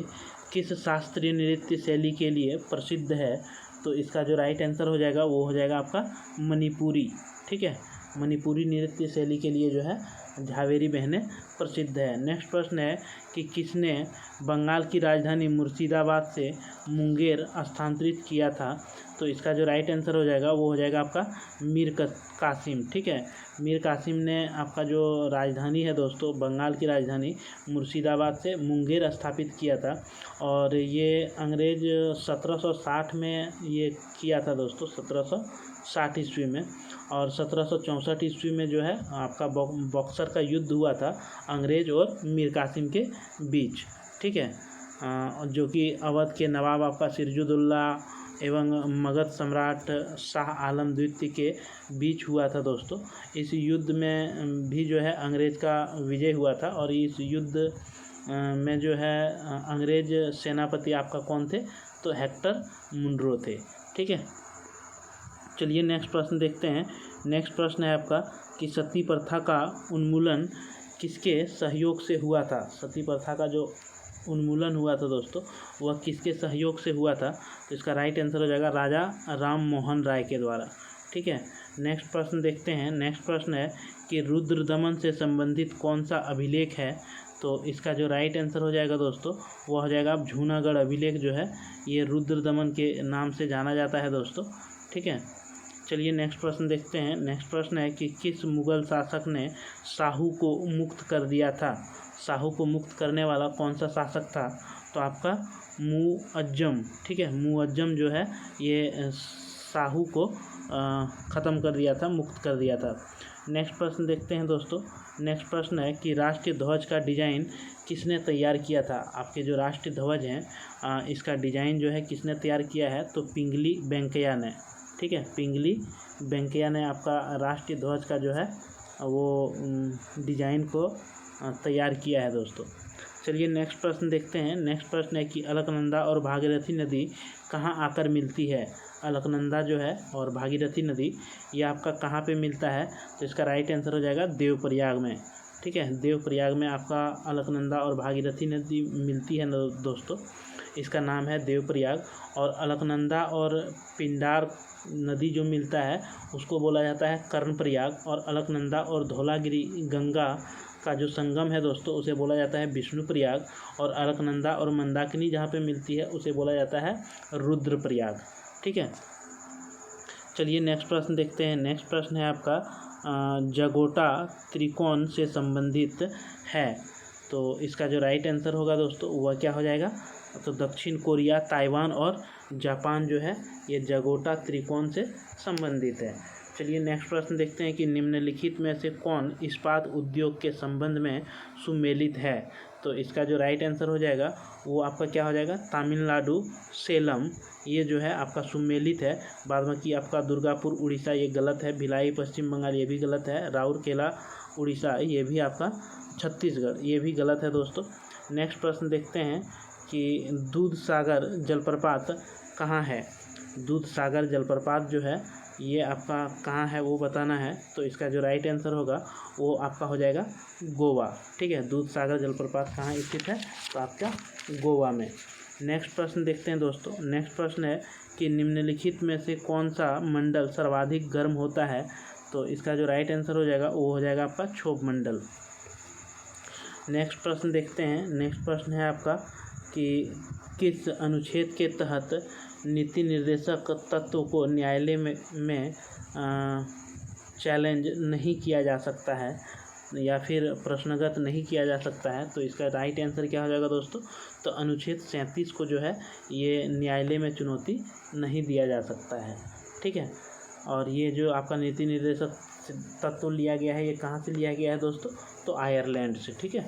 किस शास्त्रीय नृत्य शैली के लिए प्रसिद्ध है। तो इसका जो राइट आंसर हो जाएगा वो हो जाएगा आपका मणिपुरी। ठीक है, मणिपुरी नृत्य शैली के लिए जो है झावेरी बहनें प्रसिद्ध है। नेक्स्ट प्रश्न है कि किसने बंगाल की राजधानी मुर्शिदाबाद से मुंगेर स्थानांतरित किया था। तो इसका जो राइट आंसर हो जाएगा वो हो जाएगा आपका मीर कासिम। ठीक है, मीर कासिम ने आपका जो राजधानी है दोस्तों, बंगाल की राजधानी मुर्शिदाबाद से मुंगेर स्थापित किया था, और ये अंग्रेज 1760 में ये किया था दोस्तों, 1760 ईस्वी में। और 1764 ईस्वी में जो है आपका बक्सर का युद्ध हुआ था अंग्रेज और मीर कासिम के बीच। ठीक है, जो कि अवध के नवाब आपका सिरजुद्दौला एवं मगध सम्राट शाह आलम द्वितीय के बीच हुआ था दोस्तों। इस युद्ध में भी जो है अंग्रेज का विजय हुआ था, और इस युद्ध में जो है अंग्रेज सेनापति आपका कौन थे, तो हेक्टर मुनरो थे। ठीक है, चलिए नेक्स्ट प्रश्न देखते हैं। नेक्स्ट प्रश्न है आपका कि सती प्रथा का उन्मूलन किसके सहयोग से हुआ था। सती प्रथा का जो उन्मूलन हुआ था दोस्तों वह किसके सहयोग से हुआ था। तो इसका राइट आंसर हो जाएगा राजा राम मोहन राय के द्वारा। ठीक है, नेक्स्ट प्रश्न देखते हैं। नेक्स्ट प्रश्न है कि रुद्र दमन से संबंधित कौन सा अभिलेख है। तो इसका जो राइट आंसर हो जाएगा दोस्तों वो हो जाएगा जूनागढ़ अभिलेख जो है ये रुद्र दमन के नाम से जाना जाता है दोस्तों। ठीक है, चलिए नेक्स्ट प्रश्न देखते हैं। नेक्स्ट प्रश्न है कि किस मुगल शासक ने शाहू को मुक्त कर दिया था। शाहू को मुक्त करने वाला कौन सा शासक था। तो आपका मुअज्जम। ठीक है, मुअज्जम जो है ये शाहू को ख़त्म कर दिया था, मुक्त कर दिया था। नेक्स्ट प्रश्न देखते हैं दोस्तों। नेक्स्ट प्रश्न है कि राष्ट्रीय ध्वज का डिज़ाइन किसने तैयार किया था। आपके जो राष्ट्रीय ध्वज हैं इसका डिज़ाइन जो है किसने तैयार किया है, तो पिंगली वेंकैया ने। ठीक है, पिंगली वेंकैया ने आपका राष्ट्रीय ध्वज का जो है वो डिज़ाइन को तैयार किया है दोस्तों। चलिए नेक्स्ट प्रश्न देखते हैं। नेक्स्ट प्रश्न है कि अलकनंदा और भागीरथी नदी कहाँ आकर मिलती है। अलकनंदा जो है और भागीरथी नदी ये आपका कहाँ पे मिलता है। तो इसका राइट आंसर हो जाएगा देवप्रयाग में। ठीक है, देवप्रयाग में आपका अलकनंदा और भागीरथी नदी मिलती है दोस्तों, इसका नाम है देवप्रयाग। और अलकनंदा और पिंडार नदी जो मिलता है उसको बोला जाता है कर्णप्रयाग। और अलकनंदा और धौलागिरी गंगा का जो संगम है दोस्तों उसे बोला जाता है विष्णुप्रयाग। और अलकनंदा और मंदाकिनी जहाँ पे मिलती है उसे बोला जाता है रुद्रप्रयाग। ठीक है, चलिए नेक्स्ट प्रश्न देखते हैं। नेक्स्ट प्रश्न है आपका जगोटा त्रिकोण से संबंधित है। तो इसका जो राइट आंसर होगा दोस्तों वह क्या हो जाएगा, तो दक्षिण कोरिया, ताइवान और जापान जो है ये जगोटा त्रिकोण से संबंधित है। चलिए नेक्स्ट प्रश्न देखते हैं कि निम्नलिखित में से कौन इस्पात उद्योग के संबंध में सुमेलित है। तो इसका जो राइट आंसर हो जाएगा वो आपका क्या हो जाएगा, तमिलनाडु सेलम, ये जो है आपका सुमेलित है। बाद बाकी आपका दुर्गापुर उड़ीसा ये गलत है, भिलाई पश्चिम बंगाल ये भी गलत है, राउरकेला उड़ीसा ये भी आपका छत्तीसगढ़ ये भी गलत है दोस्तों। नेक्स्ट प्रश्न देखते हैं कि दूध सागर जलप्रपात कहाँ है। दूध सागर जलप्रपात जो है ये आपका कहाँ है वो बताना है। तो इसका जो राइट आंसर होगा वो आपका हो जाएगा गोवा, ठीक है। दूध सागर जलप्रपात कहाँ स्थित है, तो आपका गोवा में। नेक्स्ट प्रश्न देखते हैं दोस्तों। नेक्स्ट प्रश्न है कि निम्नलिखित में से कौन सा मंडल सर्वाधिक गर्म होता है। तो इसका जो राइट आंसर हो जाएगा वो हो जाएगा आपका क्षोभ मंडल। नेक्स्ट प्रश्न देखते हैं। नेक्स्ट प्रश्न है आपका कि किस अनुच्छेद के तहत नीति निर्देशक तत्व को न्यायालय में चैलेंज नहीं किया जा सकता है या फिर प्रश्नगत नहीं किया जा सकता है। तो इसका राइट आंसर क्या हो जाएगा दोस्तों, तो अनुच्छेद 37 को जो है ये न्यायालय में चुनौती नहीं दिया जा सकता है, ठीक है। और ये जो आपका नीति निर्देशक तत्व लिया गया है ये कहाँ से लिया गया है दोस्तों, तो आयरलैंड से, ठीक है।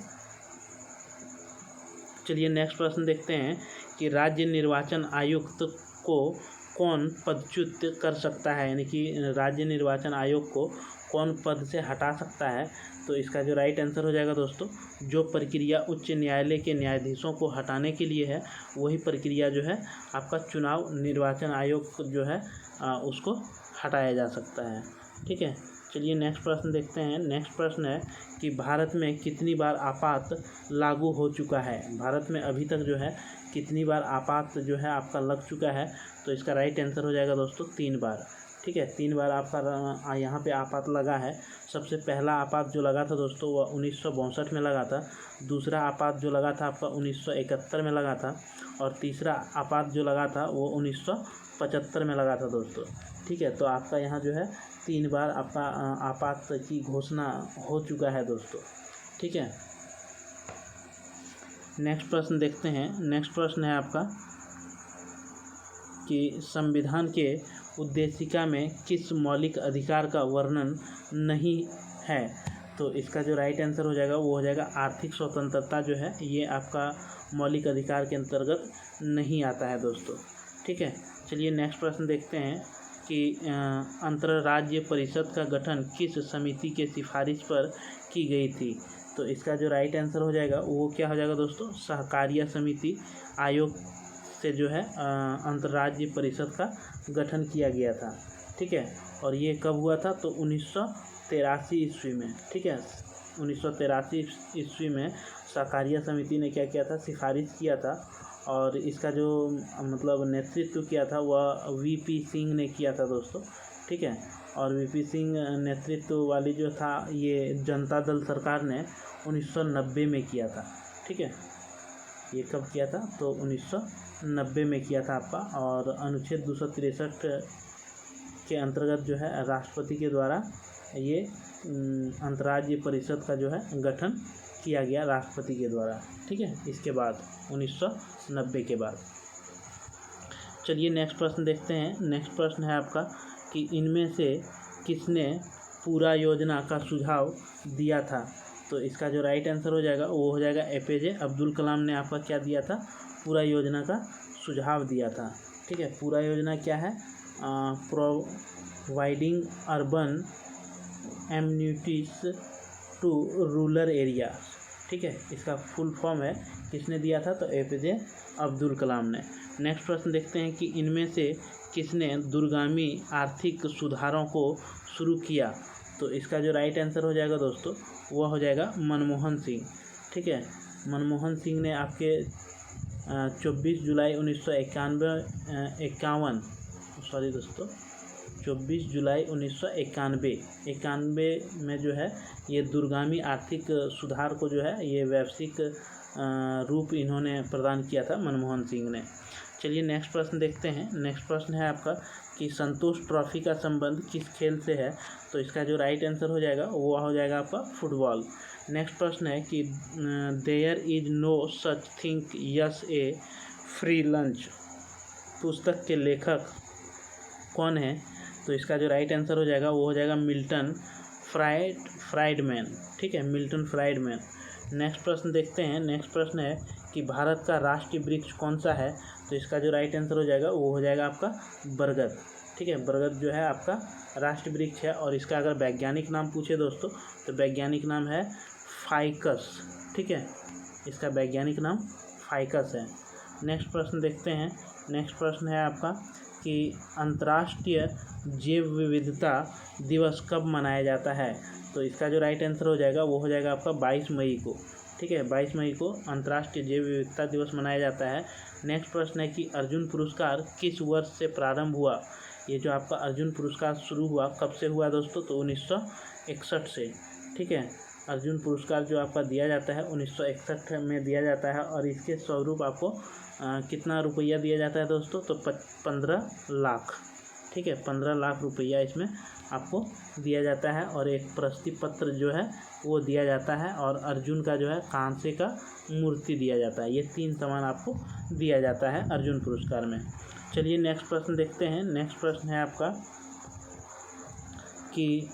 चलिए नेक्स्ट प्रश्न देखते हैं कि राज्य निर्वाचन आयुक्त को कौन पदच्युत कर सकता है, यानी कि राज्य निर्वाचन आयोग को कौन पद से हटा सकता है। तो इसका जो राइट आंसर हो जाएगा दोस्तों, जो प्रक्रिया उच्च न्यायालय के न्यायाधीशों को हटाने के लिए है वही प्रक्रिया जो है आपका चुनाव निर्वाचन आयोग जो है उसको हटाया जा सकता है, ठीक है। चलिए नेक्स्ट प्रश्न देखते हैं। नेक्स्ट प्रश्न है कि भारत में कितनी बार आपात लागू हो चुका है। भारत में अभी तक जो है कितनी बार आपात जो है आपका लग चुका है। तो इसका राइट आंसर हो जाएगा दोस्तों 3 बार, ठीक है। 3 बार आपका यहाँ पे आपात लगा है। सबसे पहला आपात जो लगा था दोस्तों वह 1962 में लगा था। दूसरा आपात जो लगा था आपका 1971 में लगा था। और तीसरा आपात जो लगा था वो 1975 में लगा था दोस्तों, ठीक है। तो आपका यहाँ जो है 3 बार आपका आपात की घोषणा हो चुका है दोस्तों, ठीक है। नेक्स्ट प्रश्न देखते हैं। नेक्स्ट प्रश्न है आपका कि संविधान के उद्देशिका में किस मौलिक अधिकार का वर्णन नहीं है। तो इसका जो राइट आंसर हो जाएगा वो हो जाएगा आर्थिक स्वतंत्रता जो है ये आपका मौलिक अधिकार के अंतर्गत नहीं आता है दोस्तों, ठीक है। चलिए नेक्स्ट प्रश्न देखते हैं कि अंतर्राज्य परिषद का गठन किस समिति के सिफारिश पर की गई थी। तो इसका जो राइट आंसर हो जाएगा वो क्या हो जाएगा दोस्तों, सहकारिता समिति आयोग से जो है अंतर्राज्य परिषद का गठन किया गया था, ठीक है। और ये कब हुआ था, तो 1983 ईस्वी में, ठीक है। 1983 ईस्वी में सहकारिता समिति ने क्या किया था, सिफारिश किया था। और इसका जो मतलब नेतृत्व किया था वह वीपी सिंह ने किया था दोस्तों, ठीक है। और वीपी सिंह नेतृत्व वाली जो था ये जनता दल सरकार ने 1990 में किया था, ठीक है। ये कब किया था, तो 1990 में किया था आपका। और अनुच्छेद 263 के अंतर्गत जो है राष्ट्रपति के द्वारा ये अंतर्राज्य परिषद का जो है गठन किया गया राष्ट्रपति के द्वारा, ठीक है। इसके बाद 1990 के बाद। चलिए नेक्स्ट प्रश्न देखते हैं। नेक्स्ट प्रश्न है आपका कि इनमें से किसने पूरा योजना का सुझाव दिया था। तो इसका जो राइट आंसर हो जाएगा वो हो जाएगा एपीजे अब्दुल कलाम ने आपका क्या दिया था, पूरा योजना का सुझाव दिया था, ठीक है। पूरा योजना क्या है, providing urban amenities to rural area, ठीक है। इसका फुल फॉर्म है, किसने दिया था, तो एपीजे अब्दुल कलाम ने। नेक्स्ट प्रश्न देखते हैं कि इनमें से किसने दूरगामी आर्थिक सुधारों को शुरू किया। तो इसका जो राइट आंसर हो जाएगा दोस्तों वह हो जाएगा मनमोहन सिंह, ठीक है। मनमोहन सिंह ने आपके 24 जुलाई 1991 में जो है ये दूरगामी आर्थिक सुधार को जो है ये वैश्विक रूप इन्होंने प्रदान किया था मनमोहन सिंह ने। चलिए नेक्स्ट प्रश्न देखते हैं। नेक्स्ट प्रश्न है आपका कि संतोष ट्रॉफी का संबंध किस खेल से है। तो इसका जो राइट आंसर हो जाएगा वो हो जाएगा आपका फुटबॉल। नेक्स्ट प्रश्न है कि there is no such thing as a free lunch पुस्तक के लेखक कौन है। तो इसका जो राइट आंसर हो जाएगा वो हो जाएगा मिल्टन फ्राइडमैन, ठीक है, मिल्टन फ्राइडमैन। नेक्स्ट प्रश्न देखते हैं। नेक्स्ट प्रश्न है कि भारत का राष्ट्रीय वृक्ष कौन सा है? तो इसका जो राइट आंसर हो जाएगा वो हो जाएगा आपका बरगद। ठीक है, बरगद जो है आपका राष्ट्रीय वृक्ष है। और इसका अगर वैज्ञानिक नाम पूछे दोस्तों तो वैज्ञानिक नाम है फाइकस। ठीक है, इसका वैज्ञानिक नाम फाइकस है। नेक्स्ट प्रश्न देखते हैं। नेक्स्ट प्रश्न है आपका कि अंतर्राष्ट्रीय जैव विविधता दिवस कब मनाया जाता है? तो इसका जो राइट आंसर हो जाएगा वो हो जाएगा आपका 22 मई को। ठीक है, 22 मई को अंतर्राष्ट्रीय जैव विविधता दिवस मनाया जाता है। नेक्स्ट प्रश्न है कि अर्जुन पुरस्कार किस वर्ष से प्रारंभ हुआ? ये जो आपका अर्जुन पुरस्कार शुरू हुआ कब से हुआ दोस्तों? तो 1961 से। ठीक है, अर्जुन पुरस्कार जो आपका दिया जाता है 1961 में दिया जाता है। और इसके स्वरूप आपको कितना रुपया दिया जाता है दोस्तों? तो 15 लाख। ठीक है, 15 लाख रुपया इसमें आपको दिया जाता है। और एक प्रशस्ति पत्र जो है वो दिया जाता है। और अर्जुन का जो है कांसे का मूर्ति दिया जाता है। ये 3 सामान आपको दिया जाता है अर्जुन पुरस्कार में। चलिए नेक्स्ट प्रश्न देखते हैं। नेक्स्ट प्रश्न है आपका कि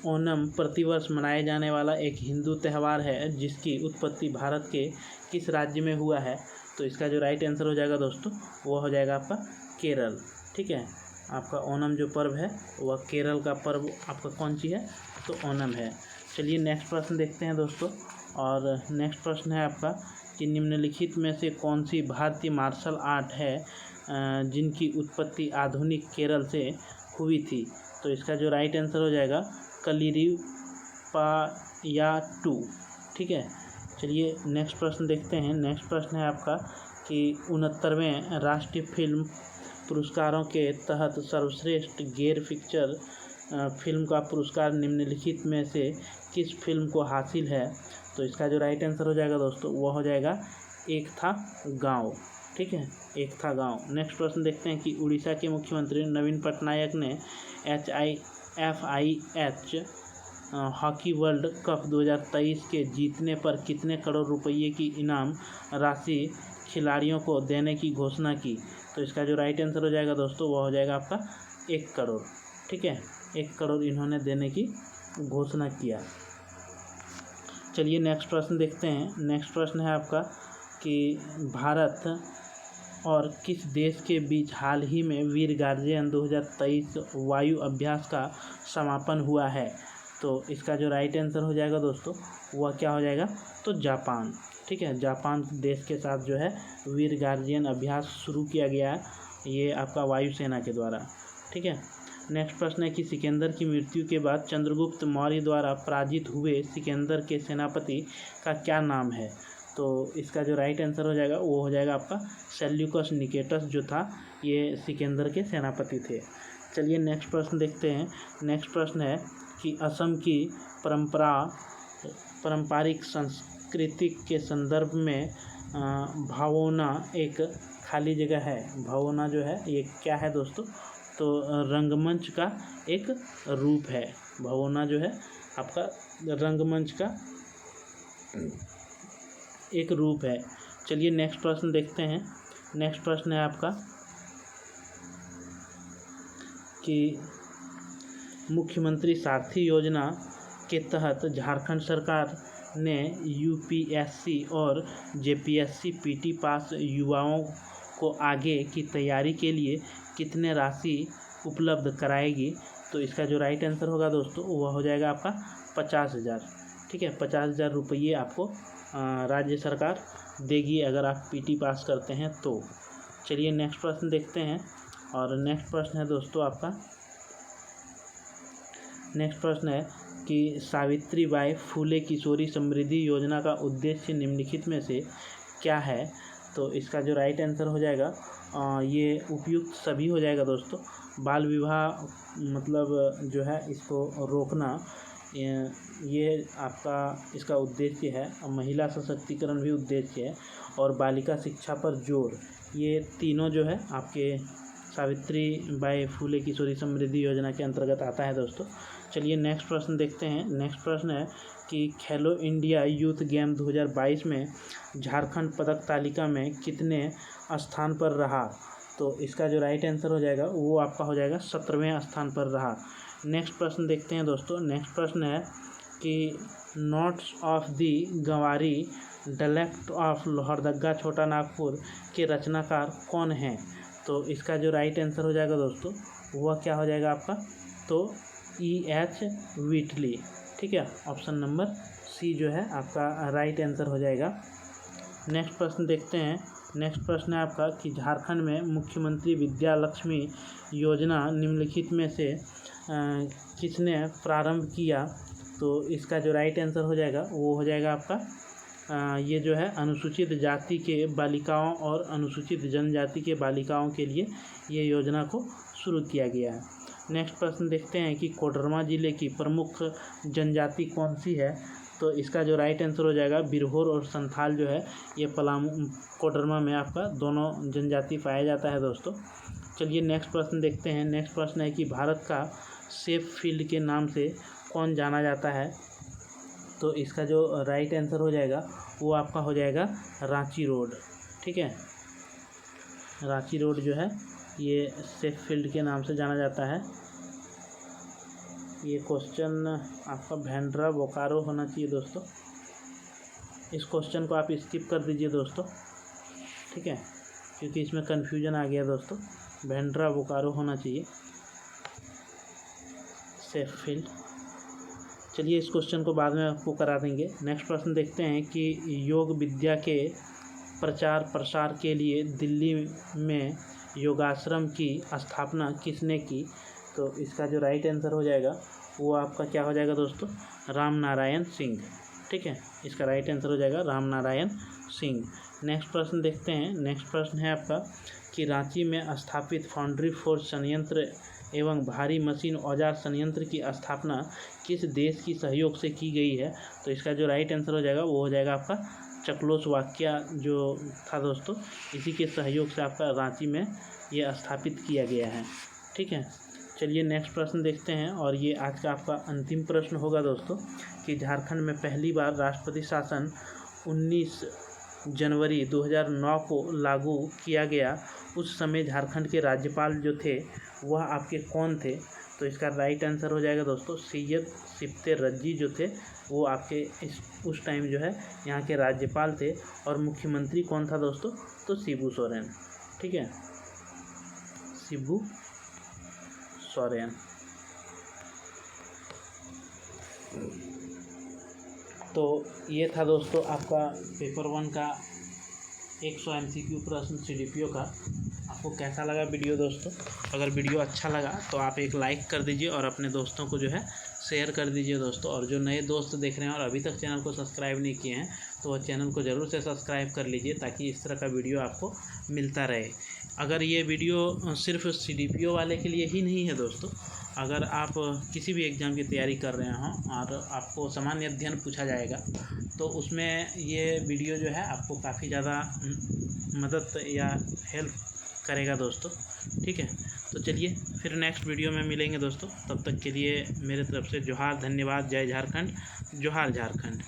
ओणम प्रतिवर्ष मनाए जाने वाला एक हिंदू त्यौहार है जिसकी उत्पत्ति भारत के किस राज्य में हुआ है? तो इसका जो राइट आंसर हो जाएगा दोस्तों वो हो जाएगा आपका केरल। ठीक है, आपका ओणम जो पर्व है वह केरल का पर्व आपका कौन सी है? तो ओणम है। चलिए नेक्स्ट प्रश्न देखते हैं दोस्तों। और नेक्स्ट प्रश्न है आपका कि निम्नलिखित में से कौन सी भारतीय मार्शल आर्ट है जिनकी उत्पत्ति आधुनिक केरल से हुई थी? तो इसका जो राइट आंसर हो जाएगा कलिरिपायाट्टू। ठीक है, चलिए नेक्स्ट प्रश्न देखते हैं। नेक्स्ट प्रश्न है आपका कि 69वें राष्ट्रीय फिल्म पुरस्कारों के तहत सर्वश्रेष्ठ गैर फीचर फिल्म का पुरस्कार निम्नलिखित में से किस फिल्म को हासिल है? तो इसका जो राइट आंसर हो जाएगा दोस्तों वो हो जाएगा एक था गांव। ठीक है, एक था गांव। नेक्स्ट प्रश्न देखते हैं कि उड़ीसा के मुख्यमंत्री नवीन पटनायक ने FIH हॉकी वर्ल्ड कप 2023 के जीतने पर कितने करोड़ रुपये की इनाम राशि खिलाड़ियों को देने की घोषणा की? तो इसका जो राइट आंसर हो जाएगा दोस्तों वो हो जाएगा आपका 1 करोड़। ठीक है, 1 करोड़ इन्होंने देने की घोषणा किया। चलिए नेक्स्ट प्रश्न देखते हैं। नेक्स्ट प्रश्न है आपका कि भारत और किस देश के बीच हाल ही में वीर गार्जियन 2023 वायु अभ्यास का समापन हुआ है? तो इसका जो राइट आंसर हो जाएगा दोस्तों वह क्या हो जाएगा? तो जापान। ठीक है, जापान देश के साथ जो है वीर गार्जियन अभ्यास शुरू किया गया है, ये आपका वायुसेना के द्वारा। ठीक है, नेक्स्ट प्रश्न है कि सिकंदर की मृत्यु के बाद चंद्रगुप्त मौर्य द्वारा पराजित हुए सिकंदर के सेनापति का क्या नाम है? तो इसका जो राइट आंसर हो जाएगा वो हो जाएगा आपका सेल्यूकस निकेटस जो था ये सिकंदर के सेनापति थे। चलिए नेक्स्ट प्रश्न देखते हैं। नेक्स्ट प्रश्न है कि असम की पारंपरिक संस्कृति के संदर्भ में भावोना एक खाली जगह है। भावोना जो है ये क्या है दोस्तों? तो रंगमंच का एक रूप है। भावोना जो है आपका रंगमंच का एक रूप है। चलिए नेक्स्ट प्रश्न देखते हैं। नेक्स्ट प्रश्न है आपका कि मुख्यमंत्री सारथी योजना के तहत झारखंड सरकार ने UPSC और JPSC PT पास युवाओं को आगे की तैयारी के लिए कितने राशि उपलब्ध कराएगी? तो इसका जो राइट आंसर होगा दोस्तों वह हो जाएगा आपका 50,000। ठीक है, 50,000 रुपये आपको राज्य सरकार देगी अगर आप PT पास करते हैं तो। चलिए नेक्स्ट प्रश्न देखते हैं। और नेक्स्ट प्रश्न है दोस्तों आपका, नेक्स्ट प्रश्न है कि सावित्रीबाई फुले किशोरी समृद्धि योजना का उद्देश्य निम्नलिखित में से क्या है? तो इसका जो राइट आंसर हो जाएगा ये उपयुक्त सभी हो जाएगा दोस्तों। बाल विवाह मतलब जो है इसको रोकना, ये आपका इसका उद्देश्य है। महिला सशक्तिकरण भी उद्देश्य है और बालिका शिक्षा पर जोर, ये तीनों जो है आपके सावित्रीबाई फुले किशोरी समृद्धि योजना के अंतर्गत आता है दोस्तों। चलिए नेक्स्ट प्रश्न देखते हैं। नेक्स्ट प्रश्न है कि खेलो इंडिया यूथ गेम 2022 में झारखंड पदक तालिका में कितने स्थान पर रहा? तो इसका जो राइट आंसर हो जाएगा वो आपका हो जाएगा 17वें स्थान पर रहा। नेक्स्ट प्रश्न देखते हैं दोस्तों। नेक्स्ट प्रश्न है कि notes of the Ganwari dialect of Lohardaga Chota Nagpur के रचनाकार कौन हैं? तो इसका जो राइट आंसर हो जाएगा दोस्तों वह क्या हो जाएगा आपका, तो E.H. व्हिटली। ठीक है, ऑप्शन नंबर सी जो है आपका राइट आंसर हो जाएगा। नेक्स्ट प्रश्न देखते हैं। नेक्स्ट प्रश्न है आपका कि झारखंड में मुख्यमंत्री विद्या लक्ष्मी योजना निम्नलिखित में से किसने प्रारंभ किया? तो इसका जो राइट आंसर हो जाएगा वो हो जाएगा आपका ये जो है अनुसूचित जाति के बालिकाओं और अनुसूचित जनजाति के बालिकाओं के लिए ये योजना को शुरू किया गया है। नेक्स्ट प्रश्न देखते हैं कि कोडरमा जिले की प्रमुख जनजाति कौन सी है? तो इसका जो राइट आंसर हो जाएगा बिरहोर और संथाल जो है ये कोडरमा में आपका दोनों जनजाति पाया जाता है दोस्तों। चलिए नेक्स्ट प्रश्न देखते हैं। नेक्स्ट प्रश्न है कि भारत का सेफ फील्ड के नाम से कौन जाना जाता है? तो इसका जो राइट आंसर हो जाएगा वो आपका हो जाएगा रांची रोड। ठीक है, रांची रोड जो है ये सेफ फील्ड के नाम से जाना जाता है। ये क्वेश्चन आपका भेंड्रा बोकारो होना चाहिए दोस्तों, इस क्वेश्चन को आप स्किप कर दीजिए दोस्तों। ठीक है, क्योंकि इसमें कन्फ्यूजन आ गया दोस्तों, भेंड्रा बोकारो होना चाहिए सेफ फील्ड। चलिए इस क्वेश्चन को बाद में आपको करा देंगे। नेक्स्ट प्रश्न देखते हैं कि योग विद्या के प्रचार प्रसार के लिए दिल्ली में योगाश्रम की स्थापना किसने की? तो इसका जो राइट आंसर हो जाएगा वो आपका क्या हो जाएगा दोस्तों, राम नारायण सिंह। ठीक है, इसका राइट आंसर हो जाएगा राम नारायण सिंह। नेक्स्ट प्रश्न देखते हैं। नेक्स्ट प्रश्न है आपका कि रांची में स्थापित फाउंड्री फॉर संयंत्र एवं भारी मशीन औजार संयंत्र की स्थापना किस देश की सहयोग से की गई है? तो इसका जो राइट आंसर हो जाएगा वो हो जाएगा आपका चेकोस्लोवाकिया जो था दोस्तों, इसी के सहयोग से आपका रांची में ये स्थापित किया गया है। ठीक है, चलिए नेक्स्ट प्रश्न देखते हैं और ये आज का आपका अंतिम प्रश्न होगा दोस्तों कि झारखंड में पहली बार राष्ट्रपति शासन 19 जनवरी 2009 को लागू किया गया, उस समय झारखंड के राज्यपाल जो थे वह आपके कौन थे? तो इसका राइट आंसर हो जाएगा दोस्तों सैयद सिफ्ते रज्जी जो थे वो आपके उस टाइम जो है यहाँ के राज्यपाल थे। और मुख्यमंत्री कौन था दोस्तों? तो शिबू सोरेन। ठीक है, शिबू सोरेन। तो ये था दोस्तों आपका पेपर 1 का 100 MCQ प्रश्न CDPO का। आपको कैसा लगा वीडियो दोस्तों? अगर वीडियो अच्छा लगा तो आप एक लाइक कर दीजिए और अपने दोस्तों को जो है शेयर कर दीजिए दोस्तों। और जो नए दोस्त देख रहे हैं और अभी तक चैनल को सब्सक्राइब नहीं किए हैं तो वह चैनल को ज़रूर से सब्सक्राइब कर लीजिए ताकि इस तरह का वीडियो आपको मिलता रहे। अगर ये वीडियो सिर्फ CDPO वाले के लिए ही नहीं है दोस्तों, अगर आप किसी भी एग्ज़ाम की तैयारी कर रहे हों और आपको सामान्य अध्ययन पूछा जाएगा तो उसमें ये वीडियो जो है आपको काफ़ी ज़्यादा मदद या हेल्प करेगा दोस्तों। ठीक है, तो चलिए फिर नेक्स्ट वीडियो में मिलेंगे दोस्तों। तब तक के लिए मेरे तरफ से जोहार, धन्यवाद, जय झारखंड, जोहार झारखंड।